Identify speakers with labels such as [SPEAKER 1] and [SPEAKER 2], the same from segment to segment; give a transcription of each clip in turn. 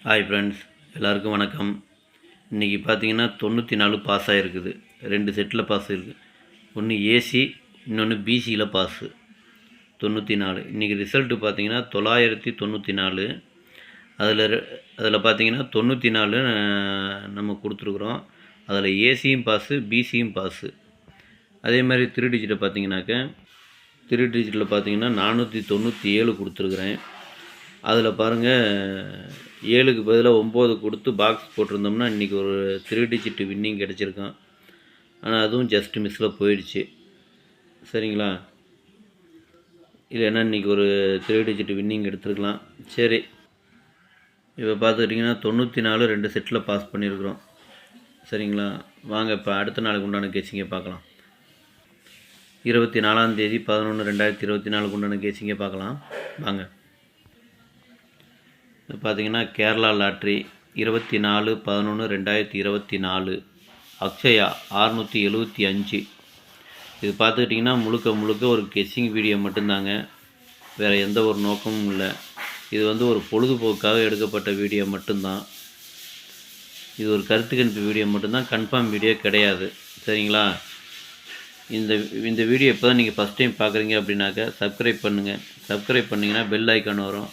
[SPEAKER 1] Hi friends, எல்லாருக்கும் வணக்கம். இன்றைக்கி பார்த்தீங்கன்னா 94 பாஸ் ஆகிருக்குது. 2 செட்டில் பாஸ் இருக்குது. ஒன்று ஏசி, இன்னொன்று பிசியில் பாஸு 94. இன்றைக்கி ரிசல்ட்டு பார்த்தீங்கன்னா 994. அதில் பார்த்தீங்கன்னா 94 நம்ம கொடுத்துருக்குறோம். அதில் ஏசியும் பாஸு, பிசியும் பாஸு. அதே மாதிரி 3 டிஜிட்டை பார்த்தீங்கன்னாக்க 3 டிஜிட்டில் பார்த்தீங்கன்னா 497 கொடுத்துருக்குறேன். அதில் பாருங்கள், 7க்கு பதிலாக 9 கொடுத்து பாக்ஸ் போட்டிருந்தோம்னா இன்றைக்கி ஒரு 3 டிஜிட் வின்னிங் கிடச்சிருக்கான். ஆனால் அதுவும் ஜஸ்ட் மிஸ்ஸில் போயிடுச்சு. சரிங்களா? இல்லைன்னா இன்றைக்கி ஒரு 3 டிஜிட் வின்னிங் எடுத்துருக்கலாம். சரி, இப்போ பார்த்துக்கிட்டிங்கன்னா 94 2 செட்டில் பாஸ் பண்ணியிருக்கிறோம். சரிங்களா? வாங்க இப்போ அடுத்த நாளுக்கு உண்டான கேசிங்கை பார்க்கலாம். 24ஆம் தேதி 11/2024 உண்டான கேசிங்கை பார்க்கலாம். வாங்க. இது பார்த்திங்கன்னா கேரளா லாட்ரி 24/11/2024 அக்ஷயா 675. இது பார்த்துக்கிட்டிங்கன்னா முழுக்க ஒரு கெஸ்ஸிங் வீடியோ மட்டும்தாங்க, வேறு எந்த ஒரு நோக்கமும் இல்லை. இது ஒரு பொழுதுபோக்காக எடுக்கப்பட்ட வீடியோ மட்டும்தான். இது ஒரு கருத்து கணிப்பு வீடியோ மட்டும்தான், கன்ஃபார்ம் வீடியோ கிடையாது. சரிங்களா? இந்த வீடியோ இப்போ தான் நீங்கள் ஃபஸ்ட் டைம் பார்க்குறீங்க அப்படின்னாக்க சப்ஸ்கிரைப் பண்ணுங்கள். சப்ஸ்கிரைப் பண்ணிங்கன்னா பெல் ஐக்கான் வரும்,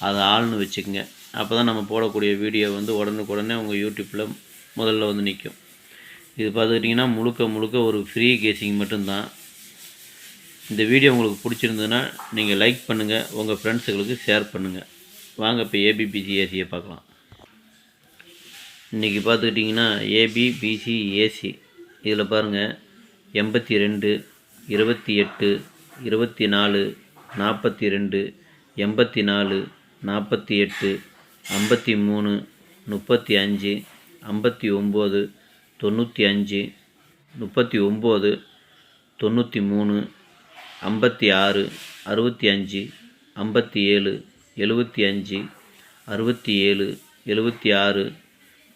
[SPEAKER 1] அதை ஆள்னு வச்சுக்கோங்க. அப்போ தான் நம்ம போடக்கூடிய வீடியோ உடனுக்குடனே உங்கள் யூடியூப்பில் முதல்ல நிற்கும். இது பார்த்துக்கிட்டிங்கன்னா முழுக்க ஒரு ஃப்ரீ கேசிங் மட்டும்தான். இந்த வீடியோ உங்களுக்கு பிடிச்சிருந்ததுன்னா நீங்கள் லைக் பண்ணுங்கள், உங்கள் ஃப்ரெண்ட்ஸுகளுக்கு ஷேர் பண்ணுங்கள். வாங்க இப்போ ஏபிபிசி ஏசியை பார்க்கலாம். இன்றைக்கி பார்த்துக்கிட்டிங்கன்னா ஏபிபிசி ஏசி இதில் பாருங்கள் 82, 28, 24, 42, 84, 48, 53, 35, 59, 95, 39, 93, 56, 65, 57, 75, 67, 76,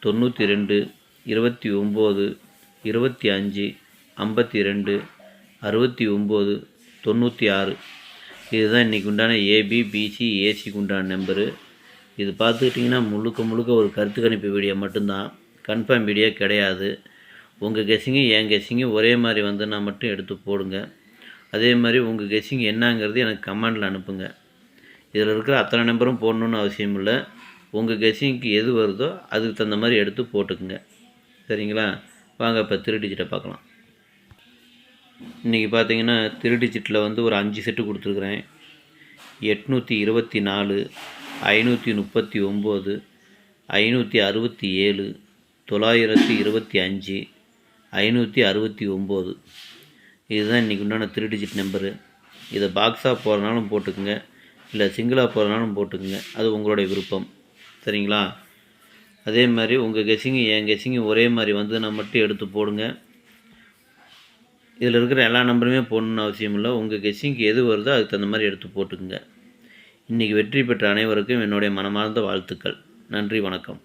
[SPEAKER 1] 92, 29, 25, 52, 69, 96. இதுதான் இன்றைக்கி உண்டான ஏபிபிசி ஏசிக்கு உண்டான நம்பரு. இது பார்த்துக்கிட்டிங்கன்னா முழுக்க ஒரு கருத்து கணிப்பு வீடியோ மட்டும்தான், கன்ஃபார்ம் வீடியோ கிடையாது. உங்கள் கெஸ்ஸிங்கு என் கெஸ்ஸிங்கு ஒரே மாதிரி நான் மட்டும் எடுத்து போடுங்க. அதே மாதிரி உங்கள் கெஸ்ஸிங் என்னங்கிறது எனக்கு கமெண்டில் அனுப்புங்க. இதில் இருக்கிற அத்தனை நம்பரும் போடணுன்னு அவசியம் இல்லை. உங்கள் கெஸ்ஸிங்க்கு எது வருதோ அதுக்கு தகுந்த மாதிரி எடுத்து போட்டுக்குங்க. சரிங்களா? வாங்க இப்போ 3 டிஜிட்டை பார்க்கலாம். இன்றைக்கி பார்த்தீங்கன்னா 3 டிஜிட்டில் ஒரு 5 செட்டு கொடுத்துருக்குறேன். 824, 539, 567, 925, 569. இதுதான் இன்றைக்கி உண்டான 3 டிஜிட் நம்பரு. இதை பாக்ஸாக போகிறனாலும் போட்டுக்குங்க, இல்லை சிங்கிளாக போகிறனாலும் போட்டுக்குங்க, அது உங்களுடைய விருப்பம். சரிங்களா? அதே மாதிரி உங்கள் கெஸ்ஸிங்கு என் கெஸ்ஸிங்கு ஒரே மாதிரி நான் மட்டும் எடுத்து போடுங்க. இதில் இருக்கிற எல்லா நம்பருமே போடணுன்னு அவசியம் இல்லை. உங்கள் கெஸ்ஸிங்க்கு எது வருதோ அதுக்கு தகுந்த மாதிரி எடுத்து போட்டுக்குங்க. இன்றைக்கி வெற்றி பெற்ற அனைவருக்கும் என்னுடைய மனமார்ந்த வாழ்த்துக்கள். நன்றி, வணக்கம்.